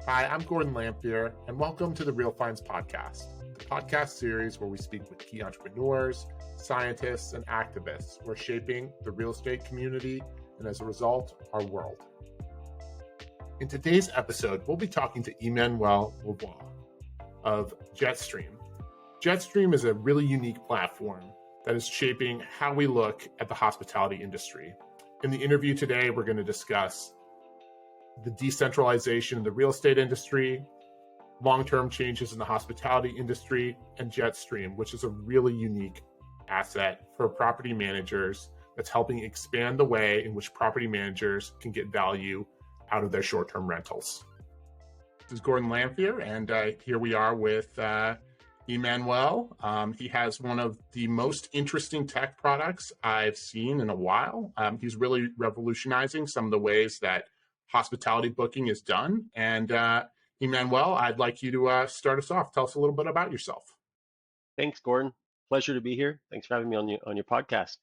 Hi, I'm Gordon Lamphere, and welcome to the Real Finds podcast, the podcast series where we speak with key entrepreneurs, scientists, and activists who are shaping the real estate community and, as a result, our world. In today's episode, we'll be talking to Emmanuel Lavoie of Jetstream. Jetstream is a really unique platform that is shaping how we look at the hospitality industry. In the interview today, we're going to discuss the decentralization of the real estate industry, long-term changes in the hospitality industry, and Jetstream, which is a really unique asset for property managers that's helping expand the way in which property managers can get value out of their short-term rentals. This is Gordon Lamphere, and here we are with Emmanuel. He has one of the most interesting tech products I've seen in a while. He's really revolutionizing some of the ways that hospitality booking is done. And Emmanuel, I'd like you to start us off. Tell us a little bit about yourself. Thanks, Gordon. Pleasure to be here. Thanks for having me on your podcast.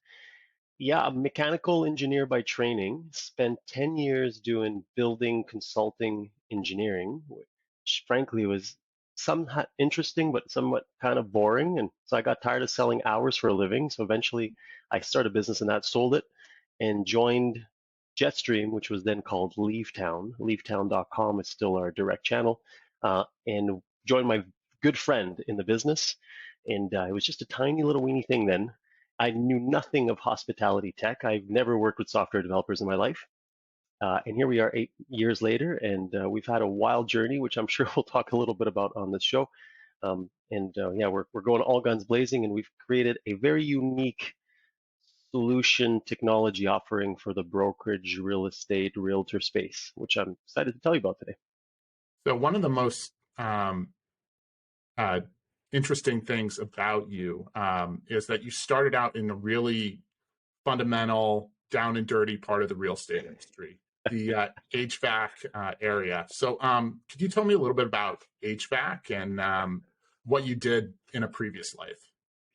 Yeah, I'm a mechanical engineer by training. Spent 10 years doing building consulting engineering, which frankly was somewhat interesting, but somewhat kind of boring. And so I got tired of selling hours for a living. So eventually I started a business in that, sold it, and joined Jetstream, which was then called LeaveTown. LeaveTown.com is still our direct channel, and joined my good friend in the business. And it was just a tiny little weeny thing then. I knew nothing of hospitality tech. I've never worked with software developers in my life. And here we are 8 years later, and we've had a wild journey, which I'm sure we'll talk a little bit about on this show. Yeah, we're going all guns blazing, and we've created a very unique solution technology offering for the brokerage, real estate, realtor space, which I'm excited to tell you about today. So one of the most interesting things about you is that you started out in a really fundamental, down and dirty part of the real estate industry, the HVAC area. So could you tell me a little bit about HVAC and what you did in a previous life?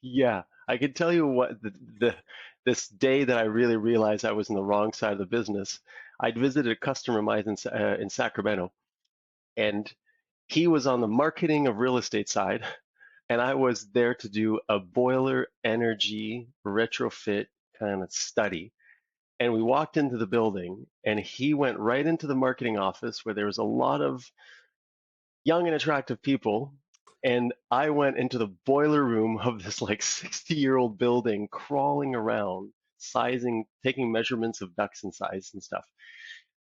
Yeah, I can tell you what this day that I really realized I was in the wrong side of the business. I'd visited a customer of mine in Sacramento, and he was on the marketing of real estate side, and I was there to do a boiler energy retrofit kind of study. And we walked into the building, and he went right into the marketing office where there was a lot of young and attractive people. And I went into the boiler room of this like 60-year-old building, crawling around, sizing, taking measurements of ducts and size and stuff.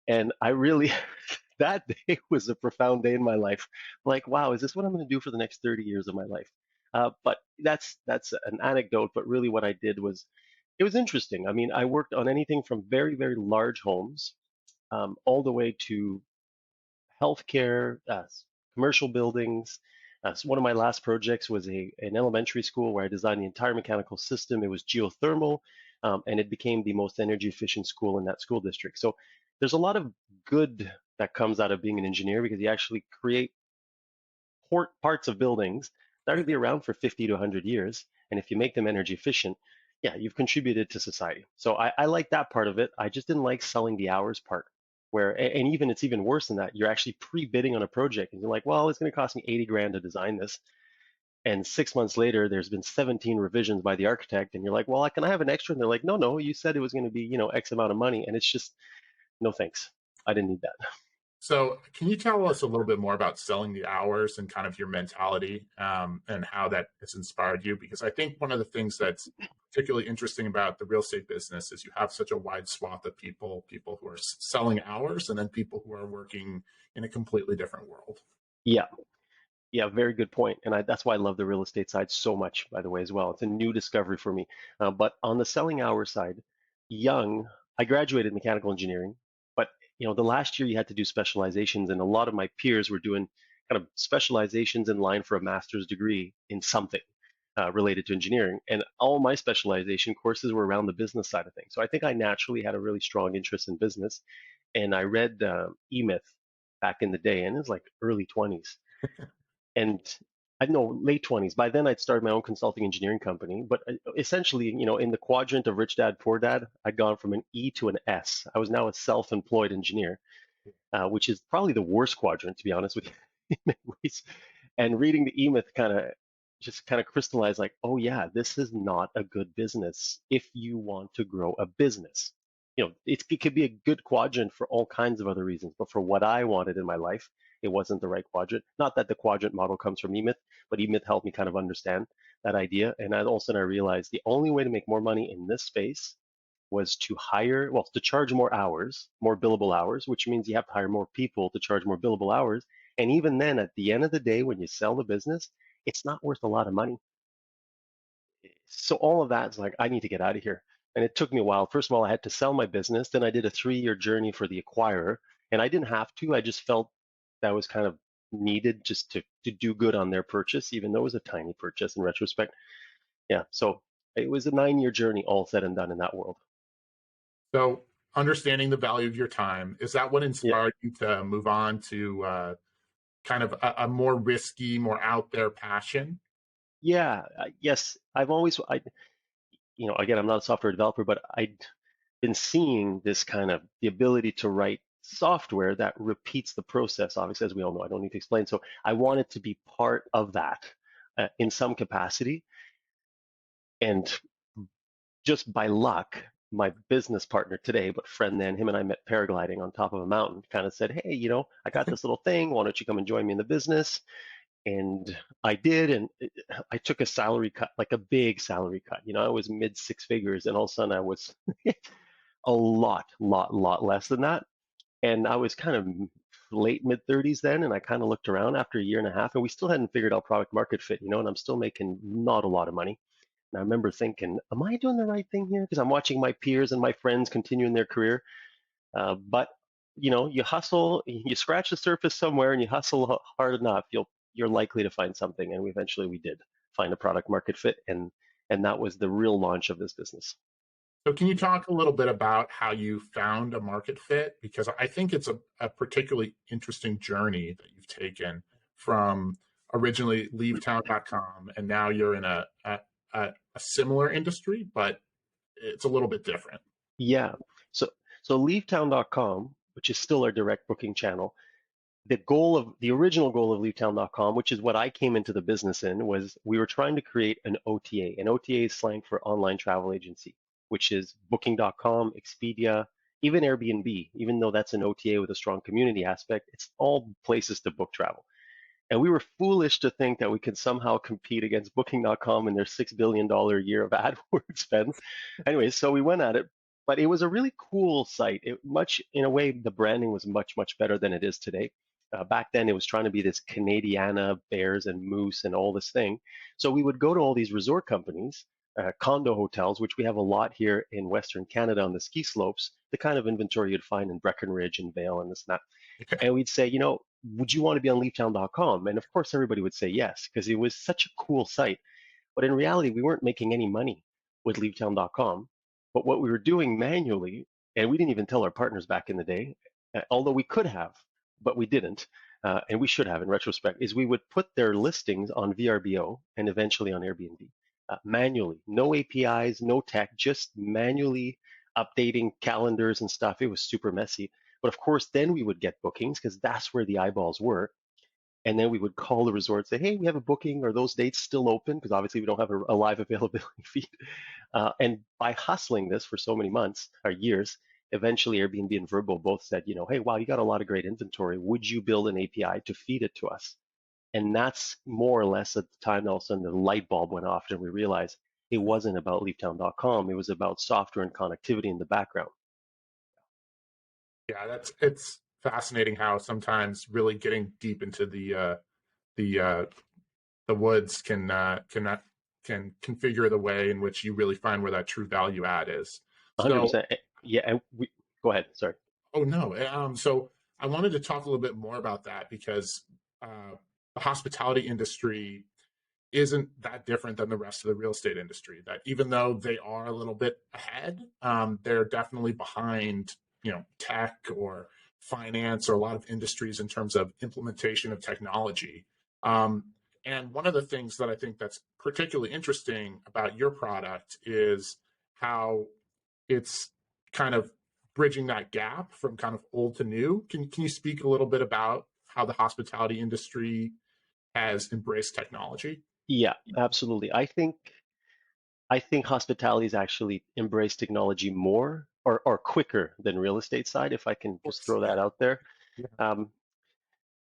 And I really, that day was a profound day in my life. Like, wow, is this what I'm going to do for the next 30 years of my life? But that's an anecdote. But really, what I did was, it was interesting. I mean, I worked on anything from very, very large homes, all the way to healthcare, commercial buildings. So one of my last projects was an elementary school where I designed the entire mechanical system. It was geothermal, and it became the most energy efficient school in that school district. So there's a lot of good that comes out of being an engineer, because you actually create parts of buildings that are going to be around for 50 to 100 years. And if you make them energy efficient, yeah, you've contributed to society. So I like that part of it. I just didn't like selling the hours part, and even it's even worse than that. You're actually pre-bidding on a project, and you're like, well, it's going to cost me 80 grand to design this. And 6 months later, there's been 17 revisions by the architect, and you're like, well, can I have an extra? And they're like, no, you said it was going to be, X amount of money. And it's just, no thanks. I didn't need that. So can you tell us a little bit more about selling the hours and kind of your mentality and how that has inspired you? Because I think one of the things that's particularly interesting about the real estate business is you have such a wide swath of people who are selling hours, and then people who are working in a completely different world. Yeah, very good point. And that's why I love the real estate side so much, by the way, as well. It's a new discovery for me. But on the selling hour side, I graduated mechanical engineering, but the last year you had to do specializations, and a lot of my peers were doing kind of specializations in line for a master's degree in something related to engineering. And all my specialization courses were around the business side of things. So I think I naturally had a really strong interest in business. And I read E-Myth back in the day, and it was like early 20s. And I know late 20s. By then, I'd started my own consulting engineering company. But essentially, in the quadrant of rich dad, poor dad, I'd gone from an E to an S. I was now a self-employed engineer. which is probably the worst quadrant, to be honest with you, in many ways. And reading the E-Myth kind of crystallized like, oh yeah, this is not a good business if you want to grow a business. It could be a good quadrant for all kinds of other reasons, but for what I wanted in my life, it wasn't the right quadrant. Not that the quadrant model comes from E-Myth, but E-Myth helped me kind of understand that idea. And all of a sudden I realized the only way to make more money in this space was to charge more hours, more billable hours, which means you have to hire more people to charge more billable hours. And even then, at the end of the day, when you sell the business, it's not worth a lot of money. So all of that's like, I need to get out of here. And it took me a while. First of all, I had to sell my business. Then I did a 3-year journey for the acquirer. And I didn't have to. I just felt that was kind of needed just to do good on their purchase, even though it was a tiny purchase in retrospect. Yeah. So it was a 9-year journey, all said and done in that world. So, understanding the value of your time, is that what Yeah. inspired you to move on to kind of a more risky, more out there passion? Yeah. Yes. Again, I'm not a software developer, but I'd been seeing this kind of the ability to write software that repeats the process, obviously, as we all know. I don't need to explain. So I wanted to be part of that in some capacity. And just by luck, my business partner today, but friend then, him and I met paragliding on top of a mountain, kind of said, hey, I got this little thing. Why don't you come and join me in the business? And I did, and I took a salary cut, like a big salary cut. I was mid 6 figures, and all of a sudden I was a lot less than that. And I was kind of late mid 30s then, and I kind of looked around after a year and a half, and we still hadn't figured out product market fit, and I'm still making not a lot of money. And I remember thinking, am I doing the right thing here? Because I'm watching my peers and my friends continuing their career. But you hustle, you scratch the surface somewhere, and you hustle hard enough, you're likely to find something. And we did find a product market fit, and that was the real launch of this business. So, can you talk a little bit about how you found a market fit? Because I think it's a particularly interesting journey that you've taken from originally leavetown.com, and now you're in a similar industry, but it's a little bit different. Yeah. So leavetown.com, which is still our direct booking channel, the original goal of leavetown.com, which is what I came into the business in, was we were trying to create an OTA. An OTA is slang for online travel agency, which is booking.com, Expedia, even Airbnb, even though that's an OTA with a strong community aspect, it's all places to book travel. And we were foolish to think that we could somehow compete against booking.com and their $6 billion a year of AdWords spend. Anyway, so we went at it, but it was a really cool site. In a way, the branding was much better than it is today. Back then, it was trying to be this Canadiana, bears and moose and all this thing. So we would go to all these resort companies, condo hotels, which we have a lot here in Western Canada on the ski slopes, the kind of inventory you'd find in Breckenridge and Vail and this and that. And we'd say, would you want to be on leavetown.com? And of course, everybody would say yes, because it was such a cool site. But in reality, we weren't making any money with leavetown.com. But what we were doing manually, and we didn't even tell our partners back in the day, although we could have, but we didn't, and we should have in retrospect, is we would put their listings on VRBO and eventually on Airbnb manually. No APIs, no tech, just manually updating calendars and stuff. It was super messy. But of course, then we would get bookings because that's where the eyeballs were. And then we would call the resort, say, hey, we have a booking. Are those dates still open? Because obviously we don't have a live availability feed. And by hustling this for so many months or years, eventually Airbnb and Vrbo both said, hey, wow, you got a lot of great inventory. Would you build an API to feed it to us? And that's more or less at the time all of a sudden the light bulb went off and we realized it wasn't about leavetown.com. It was about software and connectivity in the background. Yeah, it's fascinating how sometimes really getting deep into the the woods can configure the way in which you really find where that true value add is. So, 100%. Yeah. And go ahead. Sorry. oh no, so I wanted to talk a little bit more about that because the hospitality industry isn't that different than the rest of the real estate industry. That even though they are a little bit ahead, they're definitely behind, tech or finance or a lot of industries in terms of implementation of technology. Um, and one of the things that I think that's particularly interesting about your product is how it's kind of bridging that gap from kind of old to new. Can you speak a little bit about how the hospitality industry has embraced technology? Yeah, absolutely. I think hospitality has actually embraced technology more or quicker than real estate side, if I can Of just course. throw Yeah. that out there. Yeah. Um,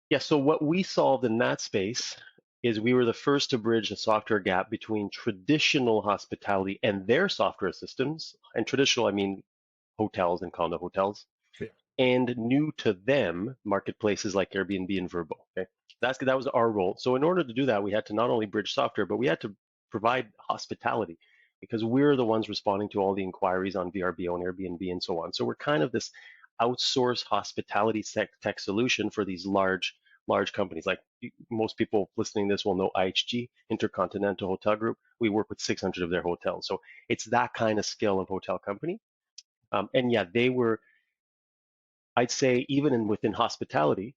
yeah, so what we solved in that space is we were the first to bridge the software gap between traditional hospitality and their software systems. And traditional, I mean hotels and condo hotels, Yeah. and new to them marketplaces like Airbnb and Vrbo. Okay, that was our role. So in order to do that, we had to not only bridge software, but we had to provide hospitality because we're the ones responding to all the inquiries on VRBO and Airbnb and so on. So we're kind of this outsourced hospitality tech solution for these large companies. Like most people listening to this will know IHG, Intercontinental Hotel Group. We work with 600 of their hotels. So it's that kind of scale of hotel company. And yeah, they were, I'd say, within hospitality,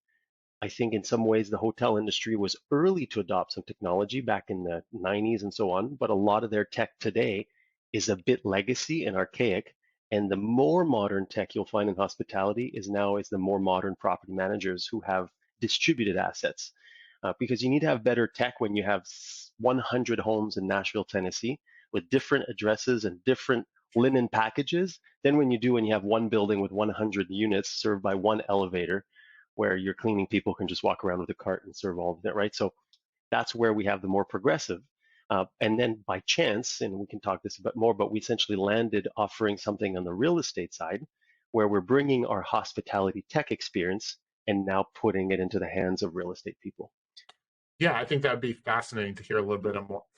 I think in some ways the hotel industry was early to adopt some technology back in the 90s and so on, but a lot of their tech today is a bit legacy and archaic. And the more modern tech you'll find in hospitality is the more modern property managers who have distributed assets. Because you need to have better tech when you have 100 homes in Nashville, Tennessee, with different addresses and different linen packages than when you have one building with 100 units served by one elevator where your cleaning people can just walk around with a cart and serve all of that, right? So that's where we have the more progressive. And then by chance, and we can talk this a bit more, but we essentially landed offering something on the real estate side where we're bringing our hospitality tech experience and now putting it into the hands of real estate people. Yeah, I think that would be fascinating to hear a little bit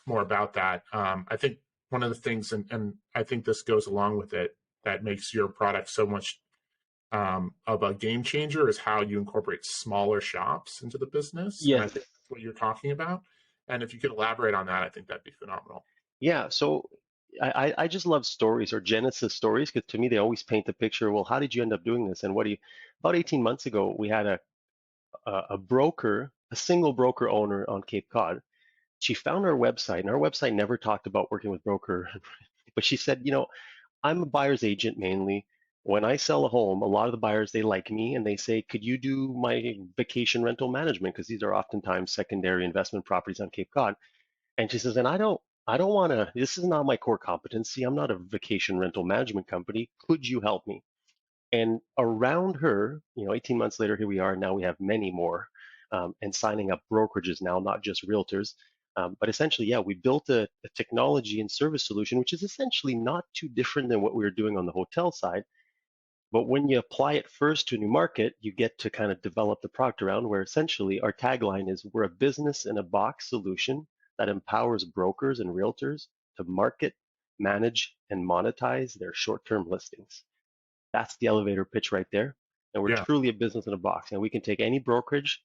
more about that. I think one of the things, and I think this goes along with it, that makes your product so much of a game changer is how you incorporate smaller shops into the business. And I Yes. think that's what you're talking about. And if you could elaborate on that, I think that'd be phenomenal. Yeah. So I just love stories or Genesis stories because to me they always paint the picture. Well, how did you end up doing this? And what do you? About 18 months ago, we had a broker, a single broker owner on Cape Cod. She found our website, and our website never talked about working with broker, but she said, I'm a buyer's agent mainly. When I sell a home, a lot of the buyers they like me and they say, could you do my vacation rental management? Because these are oftentimes secondary investment properties on Cape Cod. And she says, and I don't want to, this is not my core competency. I'm not a vacation rental management company. Could you help me? And around her, 18 months later, here we are. Now we have many more and signing up brokerages now, not just realtors. But essentially, yeah, we built a technology and service solution, which is essentially not too different than what we were doing on the hotel side. But when you apply it first to a new market, you get to kind of develop the product around where essentially our tagline is we're a business in a box solution that empowers brokers and realtors to market, manage, and monetize their short-term listings. That's the elevator pitch right there. And we're Yeah. truly a business in a box. And we can take any brokerage.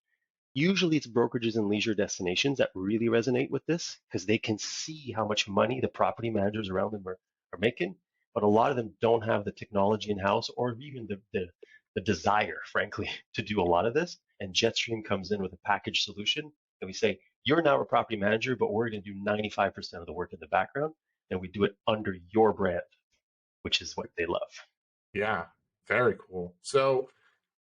Usually it's brokerages and leisure destinations that really resonate with this because they can see how much money the property managers around them are making. But a lot of them don't have the technology in house or even the desire, frankly, to do a lot of this. And Jetstream comes in with a package solution. And we say, you're now a property manager, but we're going to do 95% of the work in the background. And we do it under your brand, which is what they love. Yeah. Very cool. So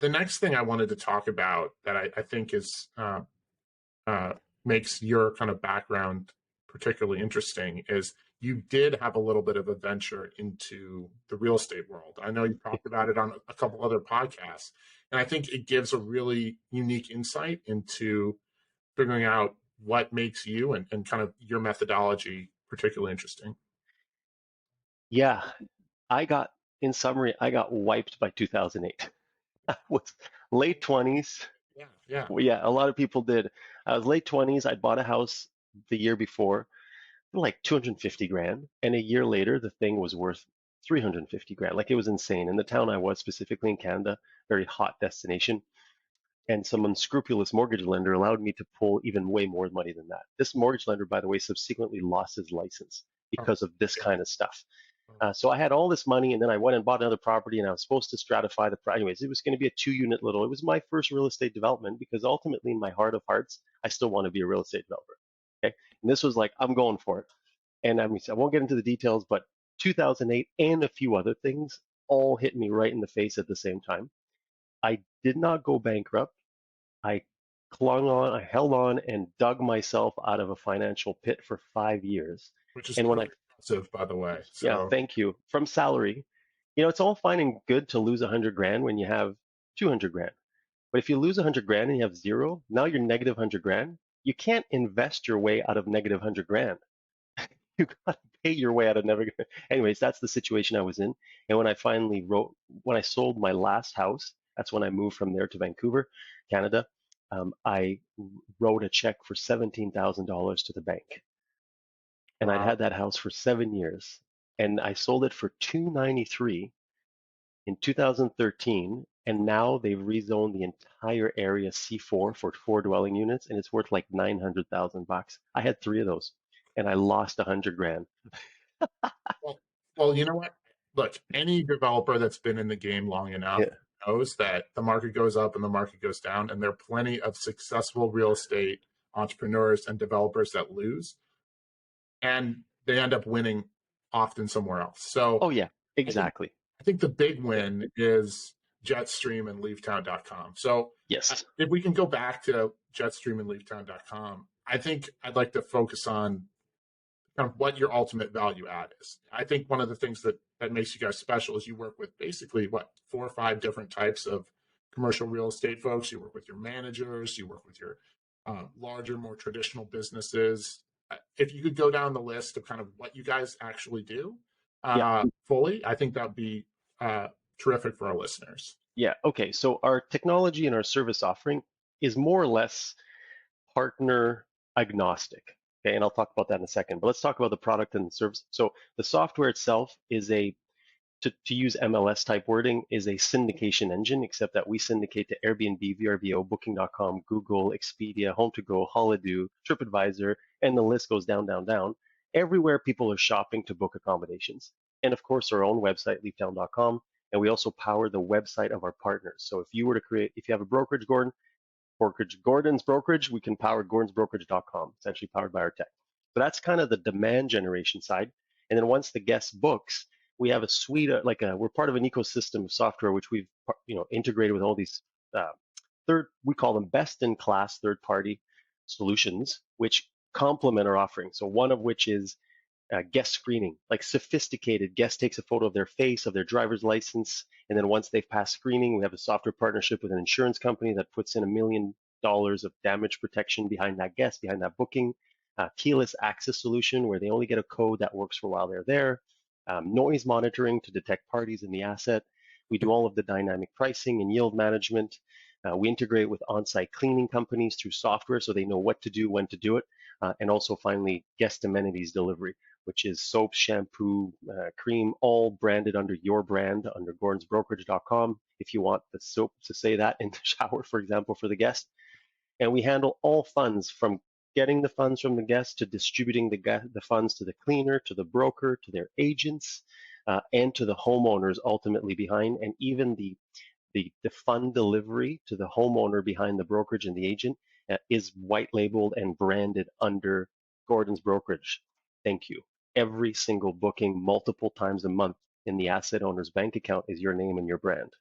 the next thing I wanted to talk about that I think is uh, makes your kind of background particularly interesting is you did have a little bit of a venture into the real estate world. I know you talked about it on a couple other podcasts, and I think it gives a really unique insight into figuring out what makes you and kind of your methodology particularly interesting. Yeah, in summary, I got wiped by 2008. I was late 20s. Yeah, yeah. Well, yeah, a lot of people did. I was late 20s. I bought a house the year before for like 250 grand. And a year later, the thing was worth 350 grand. Like it was insane. And the town I was specifically in Canada, very hot destination. And some unscrupulous mortgage lender allowed me to pull even way more money than that. This mortgage lender, by the way, subsequently lost his license Oh, because of this yeah. kind of stuff. Oh, So I had all this money, and then I went and bought another property, and I was supposed to stratify the price. Anyways, it was going to be a two-unit little. It was my first real estate development because ultimately, in my heart of hearts, I still want to be a real estate developer. Okay, and this was like I'm going for it. And I mean, I won't get into the details, but 2008 and a few other things. all hit me right in the face at the same time. I did not go bankrupt. I clung on, I held on and dug myself out of a financial pit for 5 years. which is And when pretty I, impressive, by the way. yeah, So, thank you, from salary, it's all fine and good to lose 100 grand when you have 200 grand. But if you lose 100 grand and you have zero, now you're negative 100 grand. You can't invest your way out of negative 100 grand. You got to pay your way out of never. Anyways, that's the situation I was in. And when I sold my last house, that's when I moved from there to Vancouver, Canada. I wrote a check for $17,000 to the bank, and I'd wow. had that house for 7 years, and I sold it for 293 in 2013, and now they've rezoned the entire area C4 for 4 dwelling units, and it's worth like 900,000 bucks. I had three of those, and I lost 100 grand. Well, well, you know what? Look, any developer that's been in the game long enough Yeah. knows that the market goes up and the market goes down, and there are plenty of successful real estate entrepreneurs and developers that lose, and they end up winning often somewhere else. So Oh yeah, I think exactly. I think the big Yeah. win is Jetstream and LeaveTown.com. So Yes. if we can go back to Jetstream and LeaveTown.com, I think I'd like to focus on kind of what your ultimate value add is. I think one of the things that makes you guys special is you work with basically what 4 or 5 different types of commercial real estate folks. You work with your managers, you work with your larger, more traditional businesses. If you could go down the list of kind of what you guys actually do Yeah. fully, I think that'd be uh, terrific for our listeners. Yeah. Okay. So our technology and our service offering is more or less partner agnostic. Okay. And I'll talk about that in a second. But let's talk about the product and the service. So the software itself is to use MLS type wording, is a syndication engine, except that we syndicate to Airbnb, VRBO, Booking.com, Google, Expedia, Home2Go, Holido, TripAdvisor, and the list goes down, down, down. Everywhere people are shopping to book accommodations. And of course, our own website, leaftown.com. And we also power the website of our partners. So if you have a brokerage, Gordon's Brokerage, we can power gordonsbrokerage.com. It's actually powered by our tech. So that's kind of the demand generation side. And then once the guest books, we have a suite of we're part of an ecosystem of software which we've integrated with all these uh, we call them best in class third party solutions which complement our offering. So one of which is guest screening, like sophisticated. Guest takes a photo of their face, of their driver's license, and then once they've passed screening, we have a software partnership with an insurance company that puts in $1 million of damage protection behind that guest, behind that booking. Keyless access solution where they only get a code that works for while they're there. Noise monitoring to detect parties in the asset. We do all of the dynamic pricing and yield management. We integrate with on-site cleaning companies through software so they know what to do, when to do it. And also finally, guest amenities delivery, which is soap, shampoo, cream, all branded under your brand, under gordonsbrokerage.com. If you want the soap to say that in the shower, for example, for the guest. And we handle all funds from getting the funds from the guest to distributing the funds to the cleaner, to the broker, to their agents, and to the homeowners ultimately behind, and even the fund delivery to the homeowner behind the brokerage and the agent is white labeled and branded under Gordon's Brokerage. Thank you. Every single booking multiple times a month in the asset owner's bank account is your name and your brand.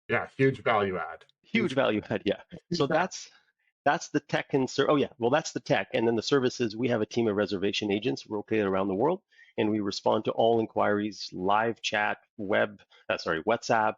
Yeah, huge value add. Huge value add, yeah. So that's the tech and oh yeah, well that's the tech, and then the services. We have a team of reservation agents located around the world, and we respond to all inquiries, live chat, WhatsApp,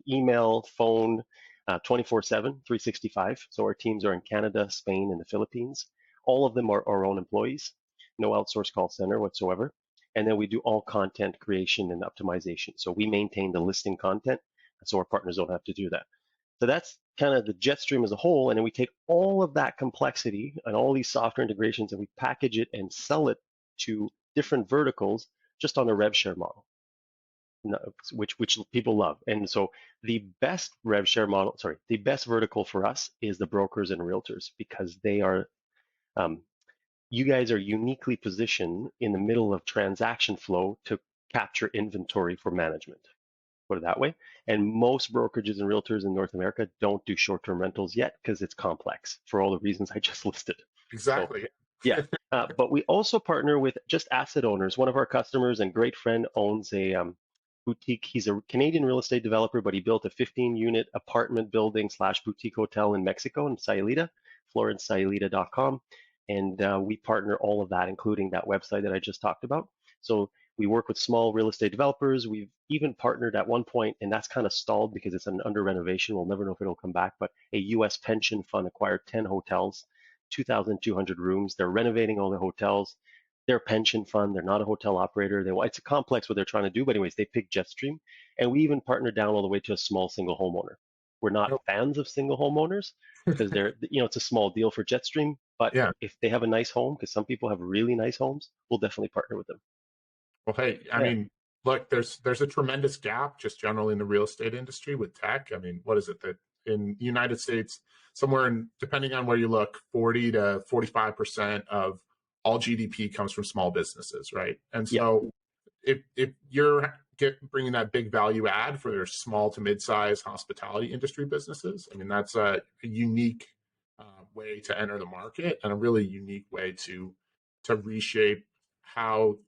email, phone, 24/7, 365. So our teams are in Canada, Spain, and the Philippines. All of them are our own employees, no outsourced call center whatsoever. And then we do all content creation and optimization. So we maintain the listing content, so our partners don't have to do that. So that's kind of the Jetstream as a whole. And then we take all of that complexity and all these software integrations and we package it and sell it to different verticals just on a rev share model, which people love. And so the best rev share model, the best vertical for us is the brokers and realtors because they are, you guys are uniquely positioned in the middle of transaction flow to capture inventory for management. Put it that way. And most brokerages and realtors in North America don't do short-term rentals yet because it's complex for all the reasons I just listed. So Exactly. yeah, but we also partner with just asset owners. One of our customers and great friend owns boutique. He's a Canadian real estate developer, but he built a 15-unit apartment building slash boutique hotel in Mexico in Sayulita, florencesayulita.com. And we partner all of that, including that website that I just talked about. So we work with small real estate developers. We've even partnered at one point, and that's kind of stalled because it's an under renovation. We'll never know if it'll come back, but a US pension fund acquired 10 hotels, 2,200 rooms. They're renovating all the hotels. They're a pension fund. They're not a hotel operator. It's a complex what they're trying to do. But anyways, they picked Jetstream, and we even partnered down all the way to a small single homeowner. We're not Nope. fans of single homeowners because it's a small deal for Jetstream. But Yeah. if they have a nice home, because some people have really nice homes, we'll definitely partner with them. Well, hey, I Yeah. mean, look, there's a tremendous gap just generally in the real estate industry with tech. I mean, what is it that in the United States, somewhere in, depending on where you look, 40 to 45% of all GDP comes from small businesses, right? And Yeah. so if you're bringing that big value add for their small to mid-size hospitality industry businesses, I mean, that's a unique way to enter the market and a really unique way to reshape how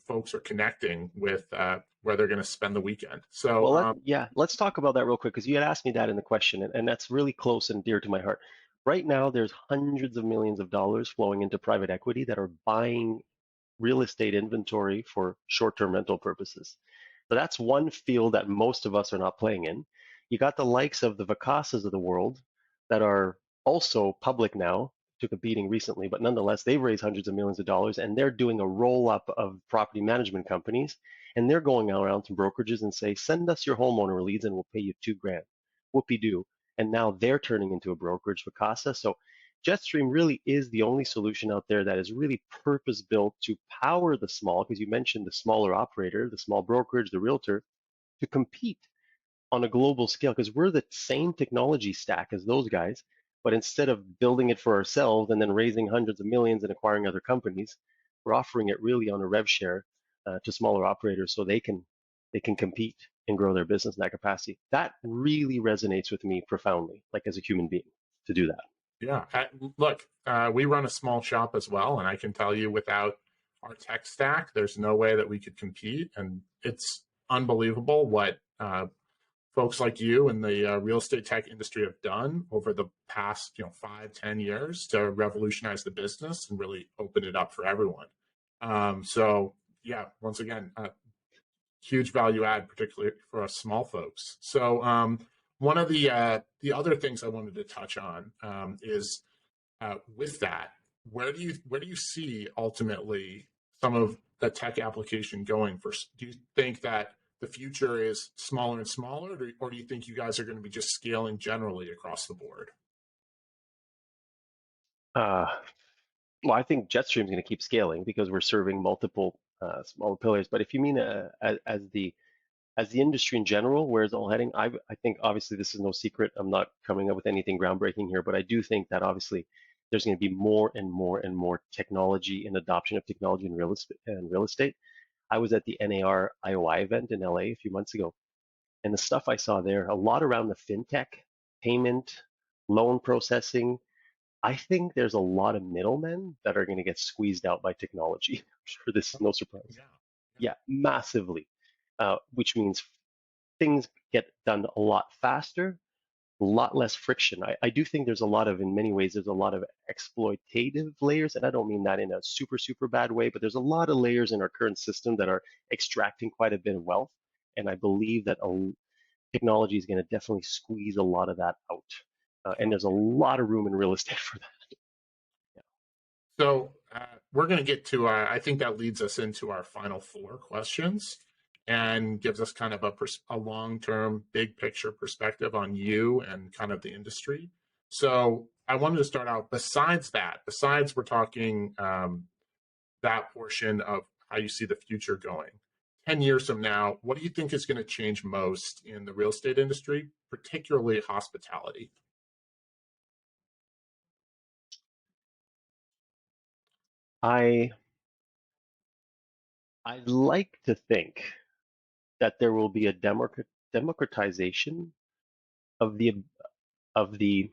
folks are connecting with where they're going to spend the weekend. So, Well, let's talk about that real quick because you had asked me that in the question, and that's really close and dear to my heart. Right now, there's hundreds of millions of dollars flowing into private equity that are buying real estate inventory for short-term rental purposes. So that's one field that most of us are not playing in. You got the likes of the Vicasas of the world that are also public now, took a beating recently, but nonetheless, they've raised hundreds of millions of dollars and they're doing a roll-up of property management companies. And they're going around to brokerages and say, send us your homeowner leads and we'll pay you $2,000. Whoopie-doo. And now they're turning into a brokerage, Vicasa. So Jetstream really is the only solution out there that is really purpose built to power the small, because you mentioned the smaller operator, the small brokerage, the realtor, to compete on a global scale, because we're the same technology stack as those guys, but instead of building it for ourselves and then raising hundreds of millions and acquiring other companies, we're offering it really on a rev share to smaller operators so they can compete and grow their business in that capacity. That really resonates with me profoundly, like as a human being, to do that. yeah, look, we run a small shop as well, and I can tell you without our tech stack, there's no way that we could compete. And it's unbelievable what folks like you in the real estate tech industry have done over the past 5-10 years to revolutionize the business and really open it up for everyone. So yeah, once again, huge value add, particularly for us small folks. So one of the other things I wanted to touch on is with that, where do you see ultimately some of the tech application going? For do you think that the future is smaller and smaller, or do you think you guys are going to be just scaling generally across the board? Uh, well, I think Jetstream is going to keep scaling because we're serving multiple smaller pillars. But if you mean as the industry in general, where it's all heading, I think obviously this is no secret. I'm not coming up with anything groundbreaking here, but I do think that obviously there's going to be more and more and more technology and adoption of technology in real estate. I was at the NAR IOI event in LA a few months ago, and the stuff I saw there, a lot around the fintech, payment, loan processing. I think there's a lot of middlemen that are going to get squeezed out by technology. I'm sure this is no surprise. Yeah, Yeah, massively, which means things get done a lot faster, a lot less friction. I do think there's a lot of, in many ways, there's a lot of exploitative layers, and I don't mean that in a super, super bad way, but there's a lot of layers in our current system that are extracting quite a bit of wealth. And I believe that technology is going to definitely squeeze a lot of that out. And there's a lot of room in real estate for that. so we're going to get to I think that leads us into our final four questions and gives us kind of a long-term, big picture perspective on you and kind of the industry. So I wanted to start out, besides we're talking that portion of how you see the future going. 10 years from now, what do you think is going to change most in the real estate industry, particularly hospitality? I I'd like to think that there will be a democratization of of the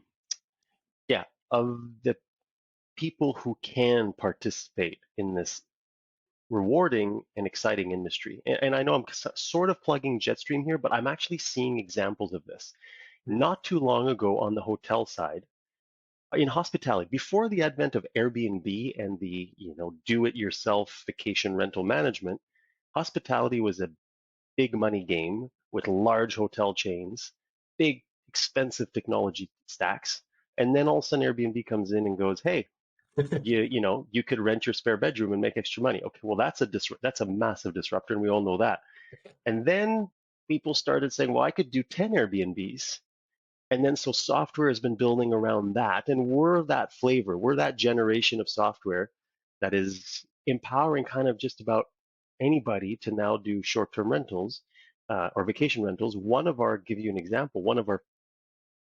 yeah of the people who can participate in this rewarding and exciting industry. And I know I'm sort of plugging Jetstream here, but I'm actually seeing examples of this. Not too long ago on the hotel side, in hospitality, before the advent of Airbnb and the do-it-yourself vacation rental management, hospitality was a big money game with large hotel chains, big expensive technology stacks, and then all of a sudden Airbnb comes in and goes, "Hey, you could rent your spare bedroom and make extra money." Okay, well that's a massive disruptor, and we all know that. And then people started saying, "Well, I could do 10 Airbnbs." And then so software has been building around that, and we're that flavor, we're that generation of software that is empowering kind of just about anybody to now do short-term rentals or vacation rentals. Give you an example, one of our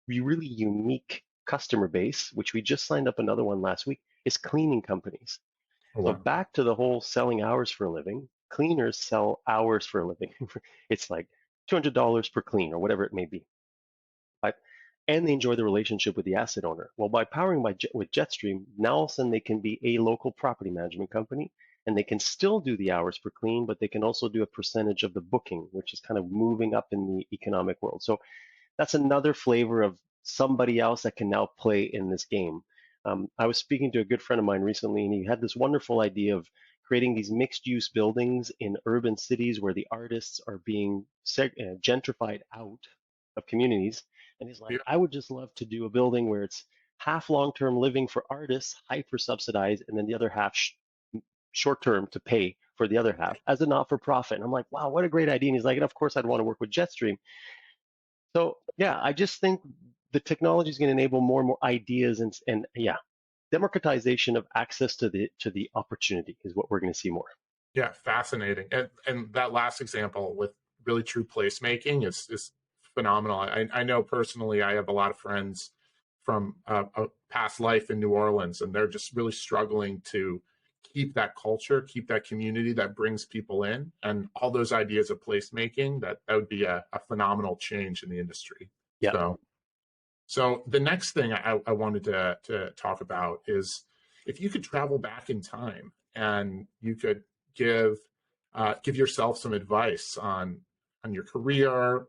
really unique customer base, which we just signed up another one last week, is cleaning companies. Oh, So wow. back to the whole selling hours for a living, cleaners sell hours for a living. It's like $200 per clean or whatever it may be. Right? And they enjoy the relationship with the asset owner. Well, by powering with Jetstream, now all of a sudden they can be a local property management company and they can still do the hours per clean, but they can also do a percentage of the booking, which is kind of moving up in the economic world. So that's another flavor of somebody else that can now play in this game. I was speaking to a good friend of mine recently, and he had this wonderful idea of creating these mixed use buildings in urban cities where the artists are being gentrified out of communities. And he's like, I would just love to do a building where it's half long term living for artists, hyper subsidized, and then the other half short term to pay for the other half as a not for profit. And I'm like, wow, what a great idea. And he's like, and of course, I'd want to work with Jetstream. So yeah, I just think the technology is going to enable more and more ideas and yeah, democratization of access to the opportunity is what we're going to see more. Yeah, fascinating. And that last example with really true placemaking is phenomenal. I know personally, I have a lot of friends from a past life in New Orleans, and they're just really struggling to keep that culture, keep that community that brings people in, and all those ideas of placemaking. That would be a phenomenal change in the industry. Yeah, So the next thing I wanted to talk about is if you could travel back in time and you could give give yourself some advice on your career,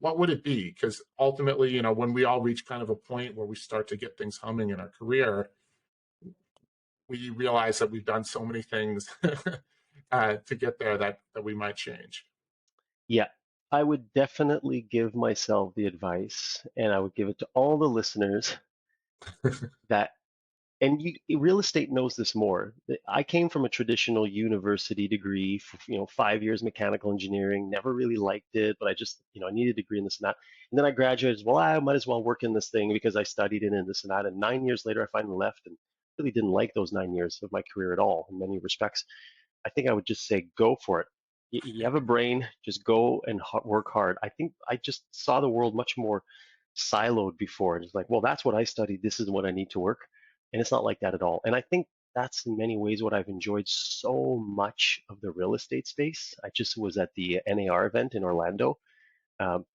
what would it be? Because ultimately, when we all reach kind of a point where we start to get things humming in our career, we realize that we've done so many things to get there that we might change. yeah. I would definitely give myself the advice, and I would give it to all the listeners that and real estate knows this more. I came from a traditional university degree, 5 years mechanical engineering, never really liked it, but I just, I needed a degree in this and that. And then I graduated, well, I might as well work in this thing because I studied it and this and that. And 9 years later, I finally left and really didn't like those 9 years of my career at all in many respects. I think I would just say, go for it. You have a brain, just go and work hard. I think I just saw the world much more siloed before. It's like, well, that's what I studied. This is what I need to work. And it's not like that at all. And I think that's in many ways what I've enjoyed so much of the real estate space. I just was at the NAR event in Orlando. Um,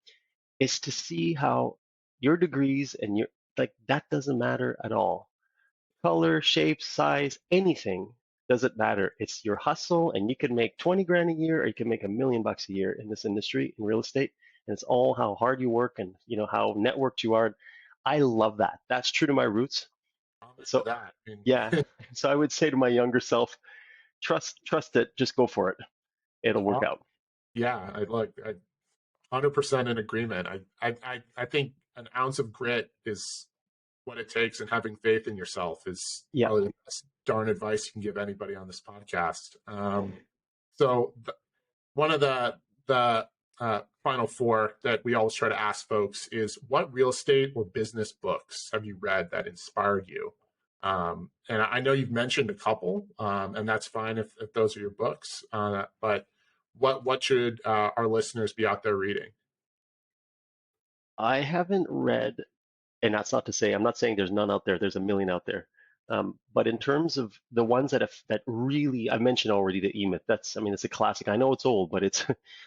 is to see how your degrees and your like that doesn't matter at all. Color, shape, size, anything doesn't matter. It's your hustle, and you can make 20 grand a year, or you can make $1 million a year in this industry in real estate. And it's all how hard you work and how networked you are. I love that. That's true to my roots. I'm into So that. yeah, so I would say to my younger self, trust it, just go for it. It'll work Well, out. yeah, I like. 100% in agreement. I think an ounce of grit is what it takes, and having faith in yourself is Yeah, probably the best darn advice you can give anybody on this podcast. So one of the final four that we always try to ask folks is, what real estate or business books have you read that inspired you? And I know you've mentioned a couple, and that's fine if those are your books. But what should our listeners be out there reading? I haven't read, and that's not to say I'm not saying there's none out there. There's a million out there. But in terms of the ones that really, I mentioned already the E-Myth. That's, I mean, it's a classic. I know it's old, but it's,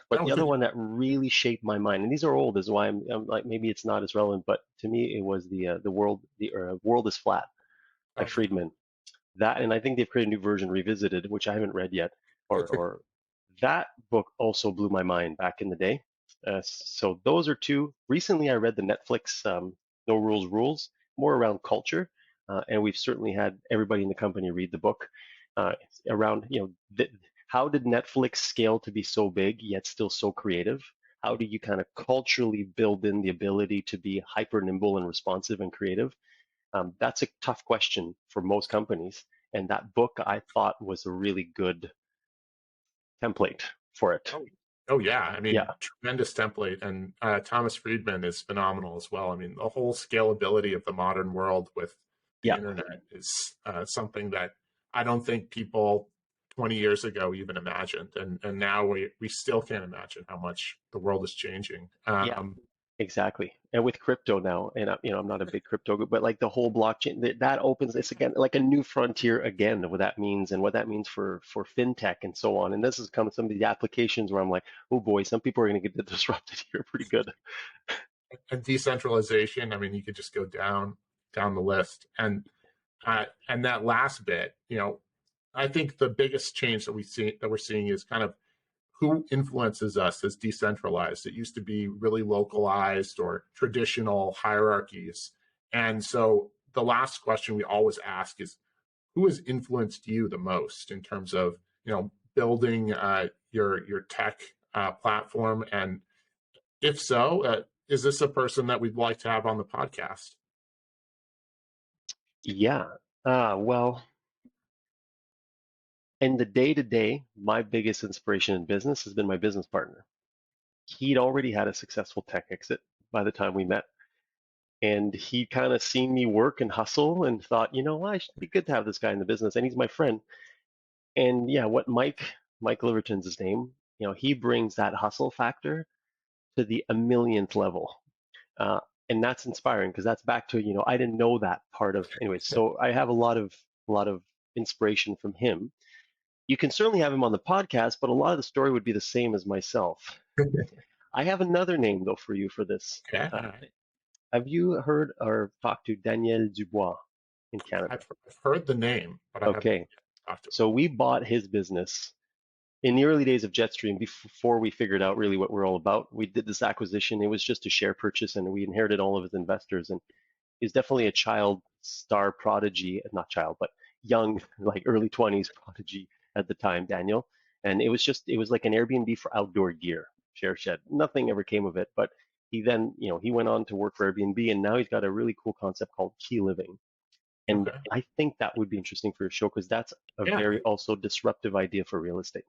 but No, the other one that really shaped my mind, and these are old, is why I'm like maybe it's not as relevant, but to me it was the world is flat by okay. Friedman. That, and I think they've created a new version, Revisited, which I haven't read yet. or that book also blew my mind back in the day. So those are two. Recently, I read the Netflix No Rules Rules, more around culture, and we've certainly had everybody in the company read the book uh, around, how did Netflix scale to be so big yet still so creative? How do you kind of culturally build in the ability to be hyper nimble and responsive and creative? That's a tough question for most companies, and that book I thought was a really good template for it. Oh, oh yeah. I mean, Yeah, tremendous template. And Thomas Friedman is phenomenal as well. I mean, the whole scalability of the modern world with the yeah, internet is something that I don't think people 20 years ago even imagined. And now we still can't imagine how much the world is changing. yeah. Exactly. And with crypto now, and I'm not a big crypto, but like the whole blockchain that opens this again, like a new frontier again, what that means and what that means for fintech and so on. And this has come some of the applications where I'm like, oh boy, some people are going to get disrupted here pretty good. And decentralization, I mean, you could just go down the list. And that last bit, I think the biggest change that we're seeing is kind of who influences us as decentralized. It used to be really localized or traditional hierarchies. And so the last question we always ask is, who has influenced you the most in terms of, building your tech platform? And if so, is this a person that we'd like to have on the podcast? Yeah. Well, in the day to day, my biggest inspiration in business has been my business partner. He'd already had a successful tech exit by the time we met. And he kind of seen me work and hustle and thought, I should be good to have this guy in the business. And he's my friend. And yeah, what Mike Liverton's his name, he brings that hustle factor to the a millionth level. Uh, and that's inspiring because that's back to, I didn't know that part of anyway. So I have a lot of inspiration from him. You can certainly have him on the podcast, but a lot of the story would be the same as myself. I have another name though for you for this. Okay, all Uh, right. have you heard or talked to Daniel Dubois in Canada? I've heard the name, but I haven't Okay, talked to so we bought his business in the early days of Jetstream, before we figured out really what we're all about. We did this acquisition. It was just a share purchase, and we inherited all of his investors. And he's definitely a child star prodigy, not child, but young, like early 20s prodigy at the time, Daniel. And it was like an Airbnb for outdoor gear, share shed. Nothing ever came of it, but he then, he went on to work for Airbnb, and now he's got a really cool concept called Key Living. him. And Okay. I think that would be interesting for your show because that's a Yeah, very also disruptive idea for real estate.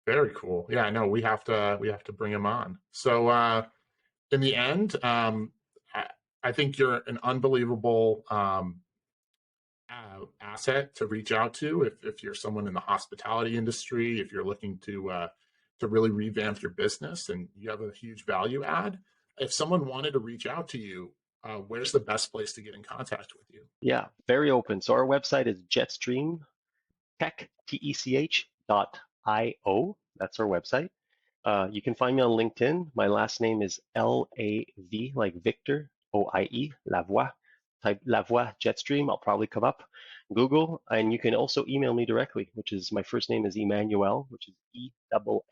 very cool. Yeah, no, we have to bring him on. So in the end, I think you're an unbelievable asset to reach out to if you're someone in the hospitality industry, if you're looking to really revamp your business and you have a huge value add. If someone wanted to reach out to you, where's the best place to get in contact with you? Yeah, very open. So our website is Jetstream Tech, TECH.io. That's our website. You can find me on LinkedIn. My last name is Lav, like Victor, OIE, Lavoie. Type Lavoie Jetstream, I'll probably come up. Google, and you can also email me directly, which is my first name is Emmanuel, which is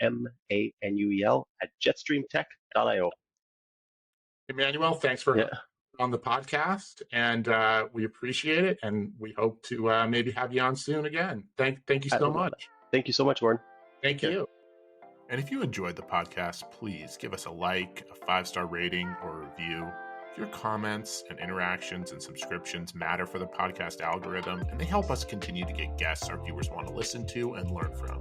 EMMANUEL at jetstreamtech.io. Emmanuel, thanks for Yeah, on the podcast, and we appreciate it, and we hope to maybe have you on soon again. Thank you I so would love that. much. Thank you so much, Gordon. Take Thank care. you. And if you enjoyed the podcast, please give us a like, a 5-star rating, or a review. Your comments and interactions and subscriptions matter for the podcast algorithm, and they help us continue to get guests our viewers want to listen to and learn from.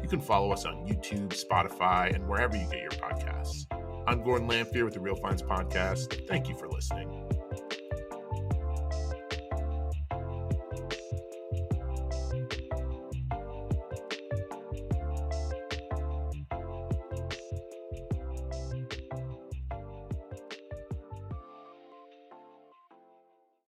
You can follow us on YouTube, Spotify, and wherever you get your podcasts. I'm Gordon Lamphere with the Real Finds Podcast. Thank you for listening.